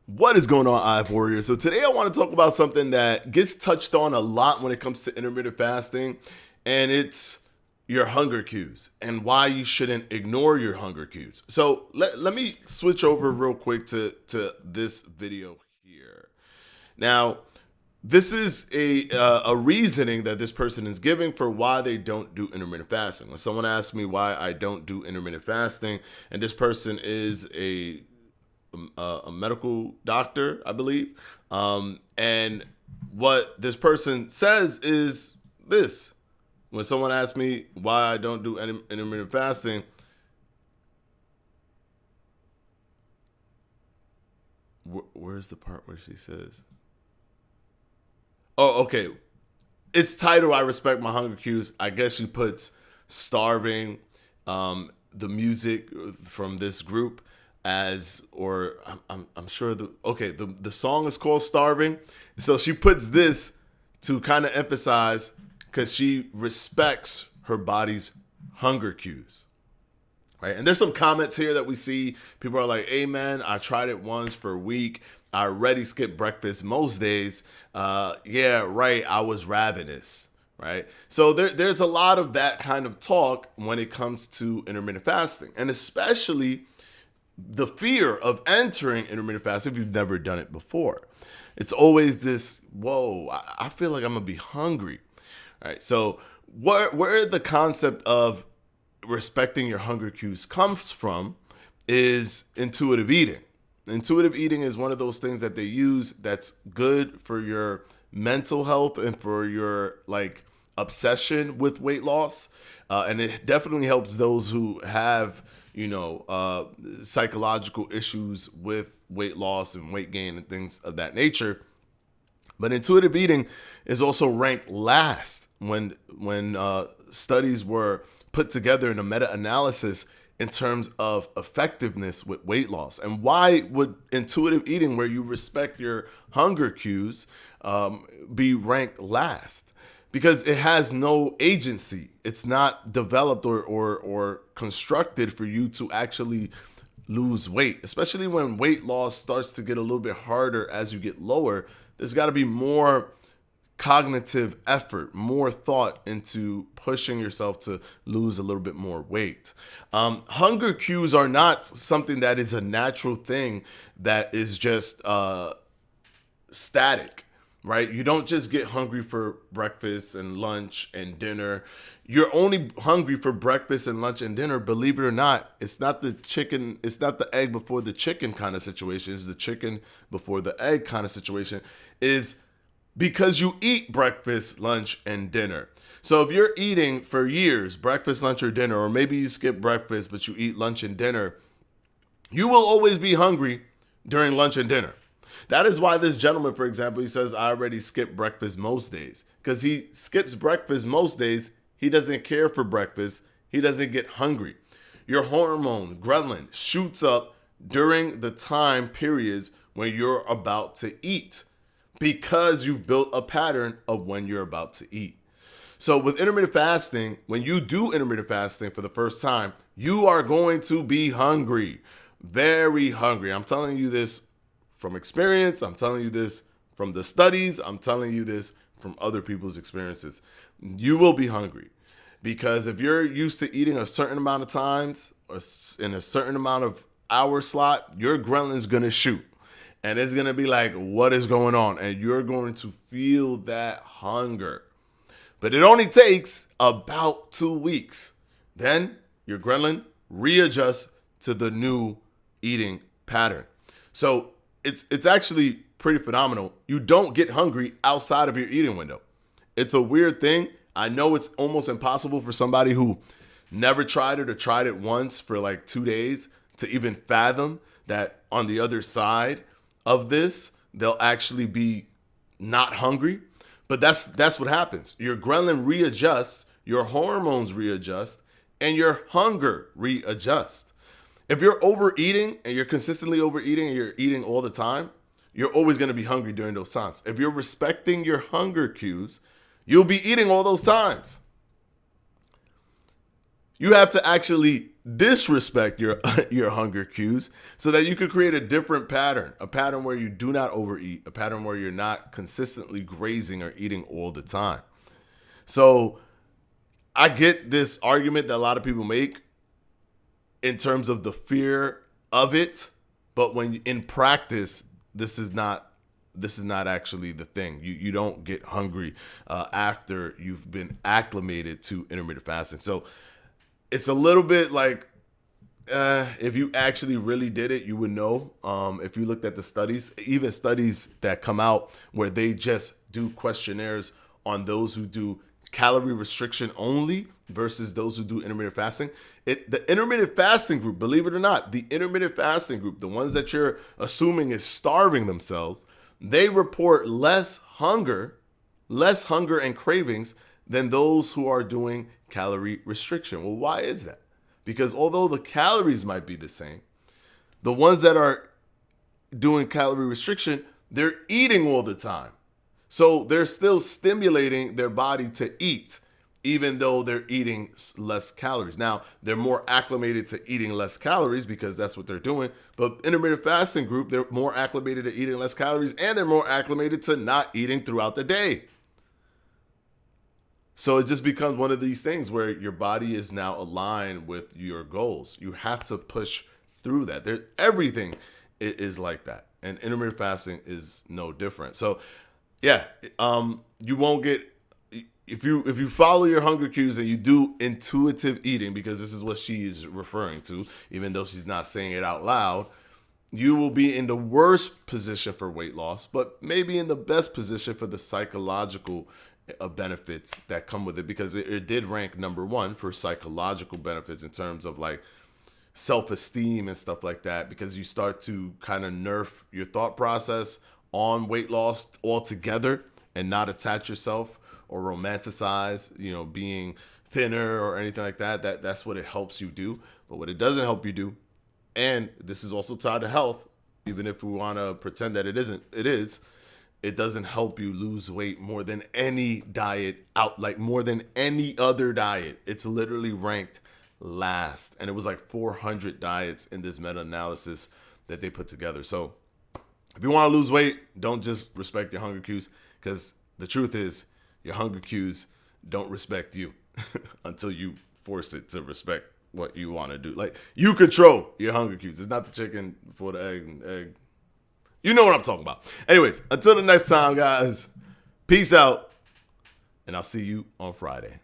What is going on, IF Warriors? So today I want to talk about something that gets touched on a lot when it comes to intermittent fasting, and it's your hunger cues and why you shouldn't ignore your hunger cues. So let me switch over real quick to this video here. Now, this is a reasoning that this person is giving for why they don't do intermittent fasting. When someone asks me why I don't do intermittent fasting, and this person is a medical doctor, I believe. And what this person says is this. When someone asks me why I don't do intermittent fasting, where's the part where she says, oh, okay. It's titled, I respect my hunger cues. I guess she puts starving, the music from this group as, or I'm sure the song is called Starving. So she puts this to kind of emphasize because she respects her body's hunger cues. Right? And there's some comments here that we see. People are like, hey man, I tried it once for a week. I already skipped breakfast most days. Yeah, right. I was ravenous. Right. So there's a lot of that kind of talk when it comes to intermittent fasting, and especially the fear of entering intermittent fasting if you've never done it before. It's always this, whoa, I feel like I'm gonna be hungry. All right. So where the concept of respecting your hunger cues comes from is intuitive eating. Intuitive eating is one of those things that they use that's good for your mental health and for your obsession with weight loss. And it definitely helps those who have, psychological issues with weight loss and weight gain and things of that nature. But intuitive eating is also ranked last when studies were put together in a meta-analysis in terms of effectiveness with weight loss. And why would intuitive eating, where you respect your hunger cues, be ranked last? Because it has no agency. It's not developed or constructed for you to actually lose weight, especially when weight loss starts to get a little bit harder as you get lower. There's got to be more cognitive effort, more thought into pushing yourself to lose a little bit more weight. Hunger cues are not something that is a natural thing that is just static, right? You don't just get hungry for breakfast and lunch and dinner. You're only hungry for breakfast and lunch and dinner. Believe it or not, it's not the chicken, it's not the egg before the chicken kind of situation. It's the chicken before the egg kind of situation. Is because you eat breakfast, lunch, and dinner. So if you're eating for years, breakfast, lunch, or dinner, or maybe you skip breakfast, but you eat lunch and dinner, you will always be hungry during lunch and dinner. That is why this gentleman, for example, he says, I already skip breakfast most days. Because he skips breakfast most days, he doesn't care for breakfast, he doesn't get hungry. Your hormone, ghrelin, shoots up during the time periods when you're about to eat, because you've built a pattern of when you're about to eat. So with intermittent fasting, when you do intermittent fasting for the first time, you are going to be hungry, very hungry. I'm telling you this from experience. I'm telling you this from the studies. I'm telling you this from other people's experiences. You will be hungry because if you're used to eating a certain amount of times or in a certain amount of hour slot, your ghrelin is going to shoot. And it's going to be like, what is going on? And you're going to feel that hunger. But it only takes about 2 weeks. Then your ghrelin readjusts to the new eating pattern. So it's actually pretty phenomenal. You don't get hungry outside of your eating window. It's a weird thing. I know it's almost impossible for somebody who never tried it or tried it once for like 2 days to even fathom that on the other side of this, they'll actually be not hungry. But that's what happens. Your ghrelin readjusts, your hormones readjust, and your hunger readjusts. If you're overeating and you're consistently overeating and you're eating all the time, you're always going to be hungry during those times. If you're respecting your hunger cues, you'll be eating all those times. You have to actually disrespect your your hunger cues so that you could create a different pattern, a pattern where you do not overeat, a pattern where you're not consistently grazing or eating all the time. So I get this argument that a lot of people make in terms of the fear of it, but when in practice, this is not actually the thing. You don't get hungry after you've been acclimated to intermittent fasting. So it's a little bit like if you actually really did it, you would know. If you looked at the studies, even studies that come out where they just do questionnaires on those who do calorie restriction only versus those who do intermittent fasting. The intermittent fasting group, believe it or not, the intermittent fasting group, the ones that you're assuming is starving themselves, they report less hunger and cravings than those who are doing calorie restriction. Well, why is that? Because although the calories might be the same, the ones that are doing calorie restriction, they're eating all the time. So they're still stimulating their body to eat, even though they're eating less calories. Now, they're more acclimated to eating less calories because that's what they're doing. But intermittent fasting group, they're more acclimated to eating less calories, and they're more acclimated to not eating throughout the day. So it just becomes one of these things where your body is now aligned with your goals. You have to push through that. Everything is like that. And intermittent fasting is no different. So yeah, you won't get, if you follow your hunger cues and you do intuitive eating, because this is what she is referring to, even though she's not saying it out loud, you will be in the worst position for weight loss, but maybe in the best position for the psychological benefits that come with it, because it did rank number one for psychological benefits in terms of like self-esteem and stuff like that, because you start to kind of nerf your thought process on weight loss altogether and not attach yourself or romanticize, being thinner or anything like that. That's what it helps you do. But what it doesn't help you do, and this is also tied to health, even if we want to pretend that it isn't, it doesn't help you lose weight more than any diet out, like more than any other diet. It's literally ranked last. And it was like 400 diets in this meta-analysis that they put together. So if you want to lose weight, don't just respect your hunger cues, because the truth is your hunger cues don't respect you until you force it to respect what you want to do. Like, you control your hunger cues. It's not the chicken before the egg. You know what I'm talking about. Anyways, until the next time, guys, peace out, and I'll see you on Friday.